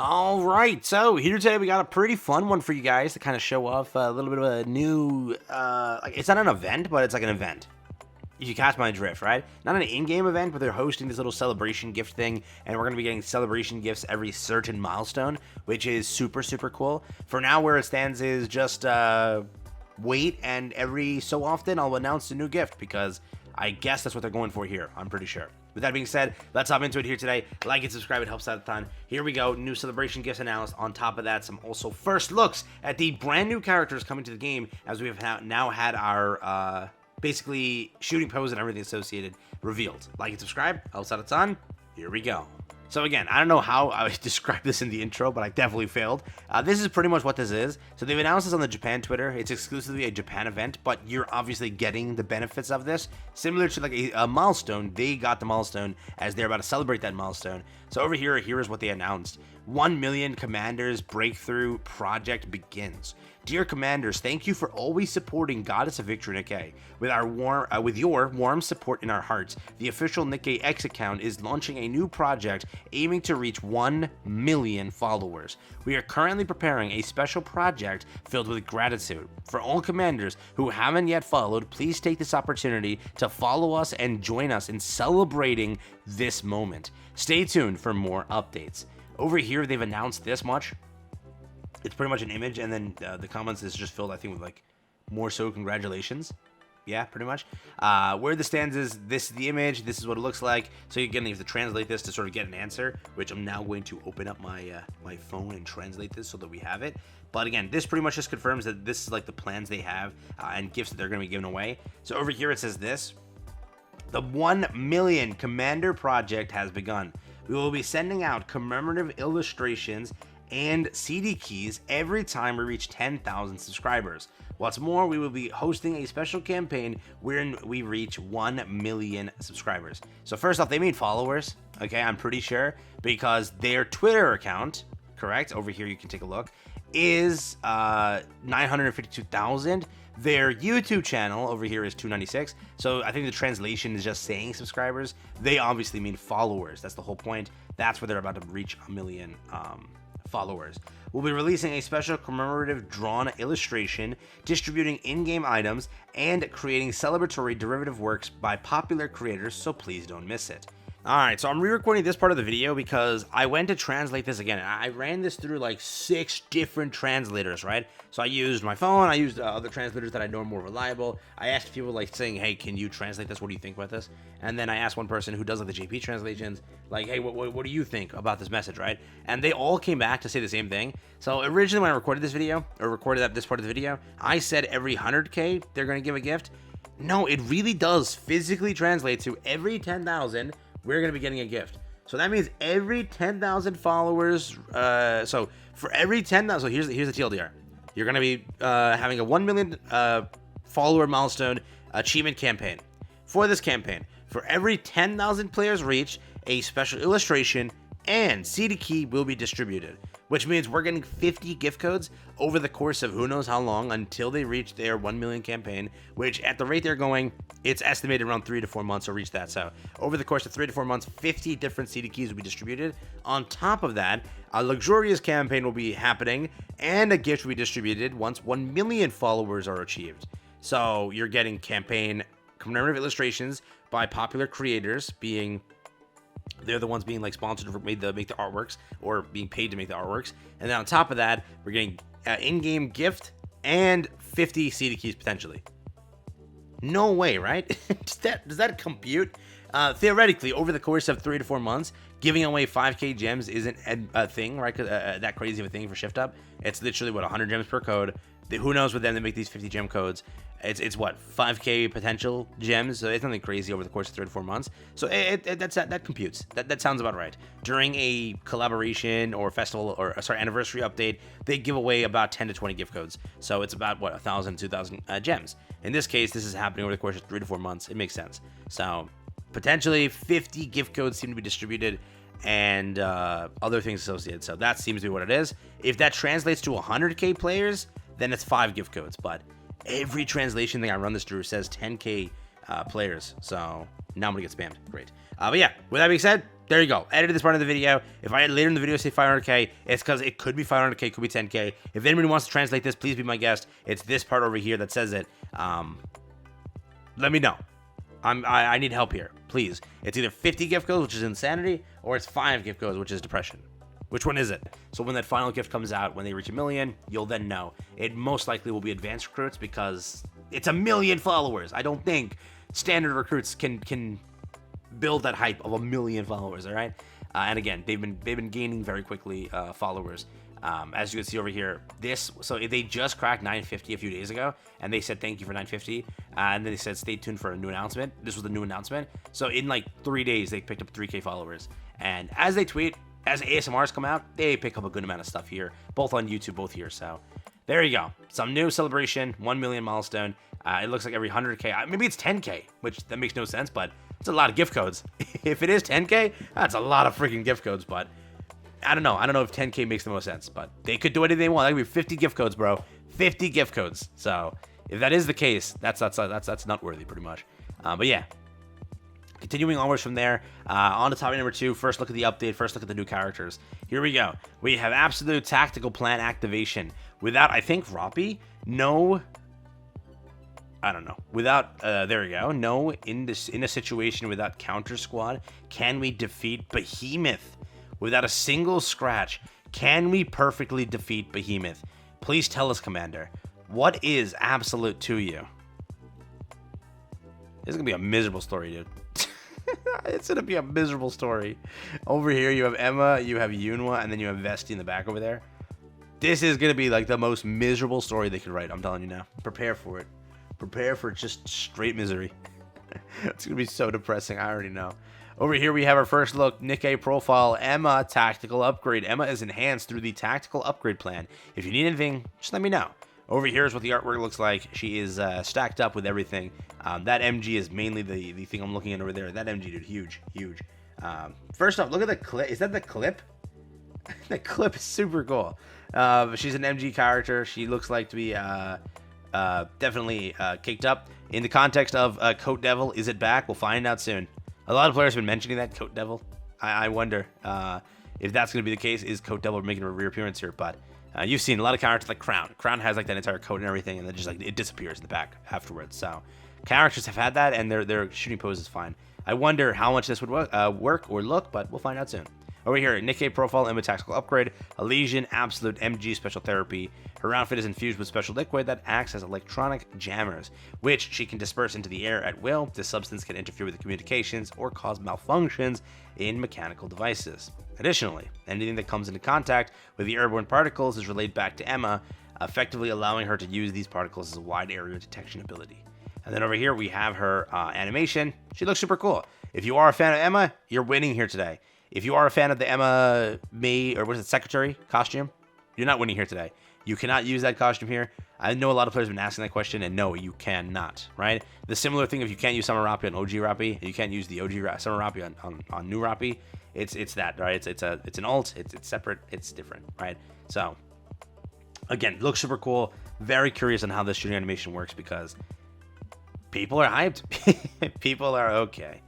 All right, so here today we got a pretty fun one for you guys to kind of show off a little bit of a new, like it's not an event, but it's like an event. If you catch my drift, right? Not an in-game event, but they're hosting this little celebration gift thing, and we're going to be getting celebration gifts every certain milestone, which is super, super cool. For now, where it stands is just wait, and every so often I'll announce a new gift, because I guess that's what they're going for here, I'm pretty sure. With that being said, let's hop into it here today. Like and subscribe, it helps out a ton. Here we go, new celebration gifts announced. On top of that, some also first looks at the brand new characters coming to the game, as we have now had our basically shooting pose and everything associated revealed. Like and subscribe, helps out a ton. Here we go. So again, I don't know how I would describe this in the intro, but I definitely failed. This is pretty much what this is. So they've announced this on the Japan Twitter. It's exclusively a Japan event, but you're obviously getting the benefits of this. Similar to like a milestone, they got the milestone as they're about to celebrate that milestone. So over here is what they announced. 1 million commanders breakthrough project begins. Dear commanders, thank you for always supporting Goddess of Victory Nikke. With your warm support in our hearts, the official Nikke X account is launching a new project aiming to reach 1 million followers. We are currently preparing a special project filled with gratitude. For all commanders who haven't yet followed, please take this opportunity to follow us and join us in celebrating this moment. Stay tuned for more updates. Over here, they've announced this much. It's pretty much an image, and then the comments is just filled, I think, with like more so congratulations. Yeah, pretty much. Where this stands is this is the image. This is what it looks like. So you're gonna have to translate this to sort of get an answer, which I'm now going to open up my my phone and translate this so that we have it. But again, this pretty much just confirms that this is like the plans they have and gifts that they're gonna be giving away. So over here it says this: the 1 million commander project has begun. We will be sending out commemorative illustrations and CD keys every time we reach 10,000 subscribers. What's more, we will be hosting a special campaign wherein we reach 1 million subscribers. So first off, they mean followers, okay, I'm pretty sure, because their Twitter account, correct, over here you can take a look, is 952,000. Their YouTube channel over here is 296. So I think the translation is just saying subscribers. They obviously mean followers. That's the whole point. That's where they're about to reach 1 million followers. We'll be releasing a special commemorative drawn illustration, distributing in-game items, and creating celebratory derivative works by popular creators, so please don't miss it. Alright, so I'm re-recording this part of the video because I went to translate this again. I ran this through like 6 different translators, right? So I used my phone, I used other translators that I know are more reliable. I asked people like saying, hey, can you translate this? What do you think about this? And then I asked one person who does like the JP translations, like, hey, what do you think about this message, right? And they all came back to say the same thing. So originally when I recorded this video, or recorded this part of the video, I said every 100K they're going to give a gift. No, it really does physically translate to every 10,000 we're going to be getting a gift. So that means every 10,000 followers, so for every 10,000, so here's the TLDR. You're going to be having a 1 million follower milestone achievement campaign. For this campaign, for every 10,000 players reached, a special illustration and CD key will be distributed, which means we're getting 50 gift codes over the course of who knows how long until they reach their 1 million campaign, which at the rate they're going, it's estimated around 3 to 4 months to reach that. So over the course of 3 to 4 months, 50 different CD keys will be distributed. On top of that, a luxurious campaign will be happening and a gift will be distributed once 1 million followers are achieved. So you're getting campaign commemorative illustrations by popular creators, being they're the ones being like sponsored to make the artworks or being paid to make the artworks. And then on top of that, we're getting in-game gift and 50 CD keys potentially. No way, right? does that compute? Theoretically, over the course of 3 to 4 months, giving away 5k gems isn't a thing, right? That crazy of a thing for Shift Up. It's literally, what, 100 gems per code. Who knows with them to make these 50 gem codes. It's what, 5k potential gems, so it's nothing crazy over the course of 3 to 4 months. So that computes. That sounds about right. During a collaboration or festival or anniversary update, they give away about 10 to 20 gift codes. So it's about what, 1,000, 2,000 gems. In this case, this is happening over the course of 3 to 4 months. It makes sense. So potentially 50 gift codes seem to be distributed and other things associated. So that seems to be what it is. If that translates to 100k players, then it's 5 gift codes. But every translation thing I run this through says 10k players. So now I'm gonna get spammed. Great. But yeah, with that being said, There you go. Edited this part of the video. If I later in the video say 500k, it's because it could be 500k, could be 10k. If anybody wants to translate this, please be my guest. It's this part over here that says it. Let me know. I need help here, please. It's either 50 gift codes, which is insanity, or it's 5 gift codes, which is depression. Which one is it? So when that final gift comes out, when they reach 1 million, you'll then know. It most likely will be advanced recruits because it's 1 million followers. I don't think standard recruits can build that hype of 1 million followers. All right, and again, they've been gaining very quickly followers. As you can see over here, so they just cracked 950 a few days ago, and they said thank you for 950, and then they said stay tuned for a new announcement. This was the new announcement. So in like 3 days, they picked up 3k followers, and as they tweet, as ASMRs come out, they pick up a good amount of stuff here, both on YouTube, both here. So there you go, some new celebration, 1 million milestone. It looks like every 100k, maybe it's 10k, which that makes no sense, but it's a lot of gift codes. If it is 10k, that's a lot of freaking gift codes, but I don't know. I don't know if 10k makes the most sense, but they could do anything they want. That could be 50 gift codes, bro. 50 gift codes. So if that is the case, that's nutworthy, pretty much. But yeah, continuing onwards from there, on to topic number 2. First look at the update. First look at the new characters. Here we go. We have absolute tactical plan activation without, I think, Roppy. No. I don't know. Without, there we go. No, in a situation without counter squad, can we defeat Behemoth? Without a single scratch, can we perfectly defeat Behemoth? Please tell us, Commander. What is absolute to you? This is going to be a miserable story, dude. It's going to be a miserable story. Over here, you have Emma, you have Eunhwa, and then you have Vestie in the back over there. This is going to be like the most miserable story they could write. I'm telling you now. Prepare for it. Prepare for just straight misery. It's going to be so depressing. I already know. Over here, we have our first look, Nikke profile, Emma tactical upgrade. Emma is enhanced through the tactical upgrade plan. If you need anything, just let me know. Over here is what the artwork looks like. She is stacked up with everything. That MG is mainly the thing I'm looking at over there. That MG, dude, huge, huge. First off, look at the clip. Is that the clip? The clip is super cool. She's an MG character. She looks like to be definitely kicked up. In the context of Coat Devil, is it back? We'll find out soon. A lot of players have been mentioning that, Coat Devil. I wonder if that's going to be the case. Is Coat Devil making a reappearance here? But you've seen a lot of characters like Crown. Crown has like that entire coat and everything, and then just like it disappears in the back afterwards. So characters have had that, and their shooting pose is fine. I wonder how much this would work or look, but we'll find out soon. Over here, Nikke profile, Emma tactical upgrade, Elysian, absolute MG special therapy. Her outfit is infused with special liquid that acts as electronic jammers, which she can disperse into the air at will. This substance can interfere with the communications or cause malfunctions in mechanical devices. Additionally, anything that comes into contact with the airborne particles is relayed back to Emma, effectively allowing her to use these particles as a wide area detection ability. And then over here, we have her animation. She looks super cool. If you are a fan of Emma, you're winning here today. If you are a fan of the Emma secretary costume, you're not winning here today. You cannot use that costume here. I know a lot of players have been asking that question, and no, you cannot, right? The similar thing, if you can't use Summer Roppy on OG Roppy, and you can't use the OG Summer Roppy on new Roppy, it's that, right? It's an alt, it's separate, it's different, right? So, again, looks super cool. Very curious on how this shooting animation works because people are hyped. People are okay.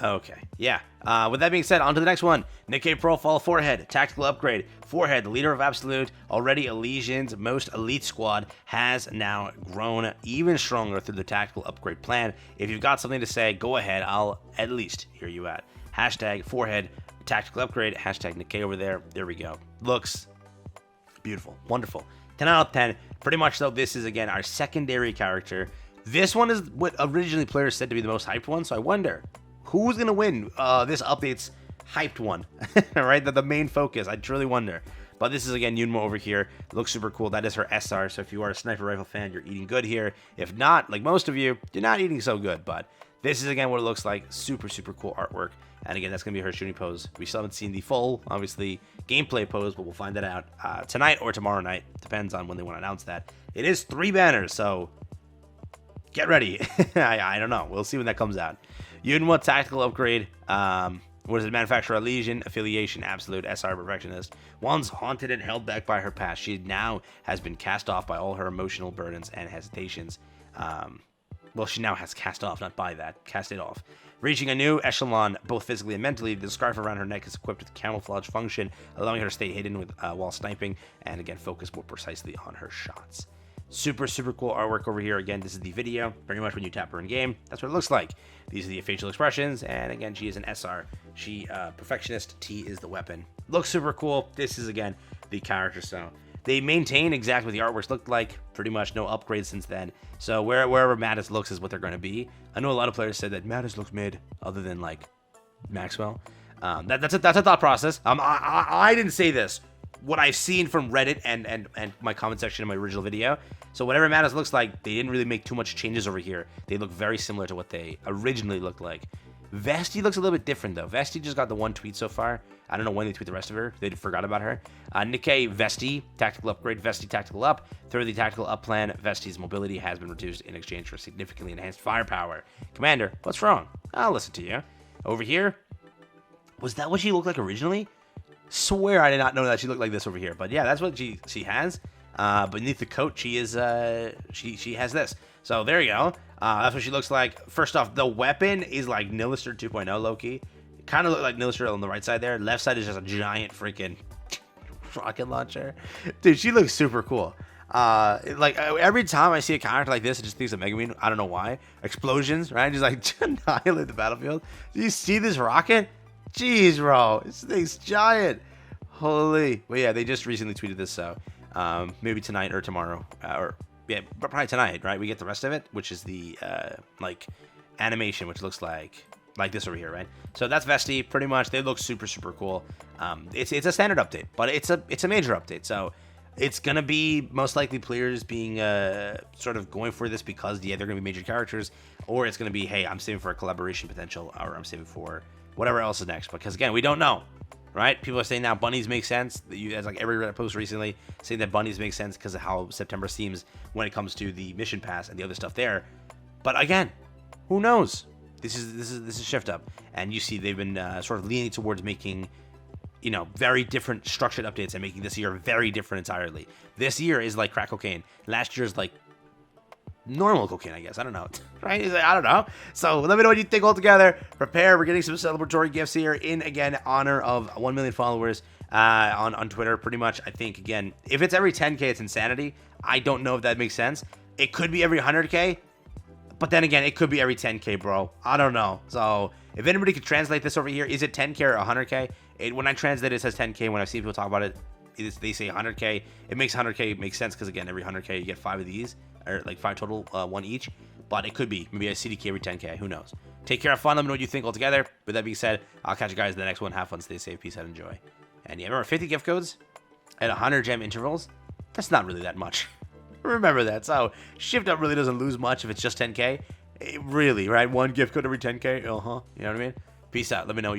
Okay, yeah. With that being said, on to the next one. Nikke profile, forehead, tactical upgrade. Forehead, leader of Absolute, already Elysian's most elite squad, has now grown even stronger through the tactical upgrade plan. If you've got something to say, go ahead. I'll at least hear you out. Hashtag forehead, tactical upgrade. Hashtag Nikke over there. There we go. Looks beautiful. Wonderful. 10 out of 10. Pretty much, though, this is, again, our secondary character. This one is what originally players said to be the most hyped one, so I wonder who's going to win this update's hyped one, right? The main focus. I truly wonder. But this is, again, Eunhwa over here. Looks super cool. That is her SR. So if you are a sniper rifle fan, you're eating good here. If not, like most of you, you're not eating so good. But this is, again, what it looks like. Super, super cool artwork. And, again, that's going to be her shooting pose. We still haven't seen the full, obviously, gameplay pose, but we'll find that out tonight or tomorrow night. Depends on when they want to announce that. It is 3 banners, so get ready. I don't know. We'll see when that comes out. Eunhwa tactical upgrade. What is it? Manufacturer Elysian, affiliation, absolute, SR perfectionist. Once haunted and held back by her past, she now has been cast off by all her emotional burdens and hesitations. Well, she now has cast off, not buy that. Cast it off. Reaching a new echelon, both physically and mentally, the scarf around her neck is equipped with camouflage function, allowing her to stay hidden with while sniping, and again, focus more precisely on her shots. Super, super cool artwork over here. Again, this is the video. Pretty much when you tap her in game, that's what it looks like. These are the facial expressions, and again, she is an SR. She, Perfectionist, T is the weapon. Looks super cool. This is, again, the character, so... They maintain exactly what the artworks looked like. Pretty much no upgrades since then. So wherever Mattis looks is what they're going to be. I know a lot of players said that Mattis looks mid, other than like Maxwell. That's a thought process. I didn't say this. What I've seen from Reddit and my comment section in my original video. So whatever Mattis looks like, they didn't really make too much changes over here. They look very similar to what they originally looked like. Vestie looks a little bit different though. Vestie just got the one tweet so far. I don't know when they tweet the rest of her. They forgot about her. Nikke Vestie, tactical upgrade. Vestie tactical up. Through the tactical up plan, Vestie's mobility has been reduced in exchange for significantly enhanced firepower. Commander, what's wrong? I'll listen to you. Over here, was that what she looked like originally? Swear I did not know that she looked like this over here. But yeah, that's what she has. Beneath the coat, she is she has this. So there you go. That's what she looks like. First off, the weapon is like Nilister 2.0 low-key. Kind of look like Nilister on the right side there. Left side is just a giant freaking rocket launcher. Dude, she looks super cool. Like every time I see a character like this, it just thinks of Megumin. I don't know why. Explosions, right? Just like annihilate the battlefield. Do you see this rocket? Jeez, bro. This thing's giant. Holy. Well, yeah, they just recently tweeted this, so maybe tonight or tomorrow. Yeah, probably tonight, right? We get the rest of it, which is the like animation, which looks like this over here, right? So that's Vestie, pretty much. They look super, super cool. It's a standard update, but it's a major update. So it's gonna be most likely players being sort of going for this because they're gonna be major characters, or it's gonna be, hey, I'm saving for a collaboration potential, or I'm saving for whatever else is next. Because again, we don't know. Right? People are saying now bunnies make sense. As like every Reddit post recently saying that bunnies make sense because of how September seems when it comes to the mission pass and the other stuff there. But again, who knows? This is shift up, and you see they've been sort of leaning towards making, you know, very different structured updates and making this year very different entirely. This year is like crack cocaine. Last year's like normal cocaine, I guess. I don't know. Right? I don't know. So let me know what you think altogether. Prepare. We're getting some celebratory gifts here in, again, honor of 1 million followers on Twitter. Pretty much, I think, again, if it's every 10K, it's insanity. I don't know if that makes sense. It could be every 100K. But then again, it could be every 10K, bro. I don't know. So if anybody could translate this over here, is it 10K or 100K? When I translate it, it says 10K. When I see people talk about it, they say 100K. It makes 100K make sense because, again, every 100K, you get 5 of these. Or like 5 total, 1 each. But it could be maybe a CDK every 10K. Who knows? Take care, have fun. Let me know what you think altogether. With that being said, I'll catch you guys in the next one. Have fun, stay safe, peace out, enjoy. And yeah, remember 50 gift codes at 100 gem intervals. That's not really that much. Remember that. So shift up really doesn't lose much if it's just 10K. Really, right? 1 gift code every 10K. You know what I mean? Peace out. Let me know what you think.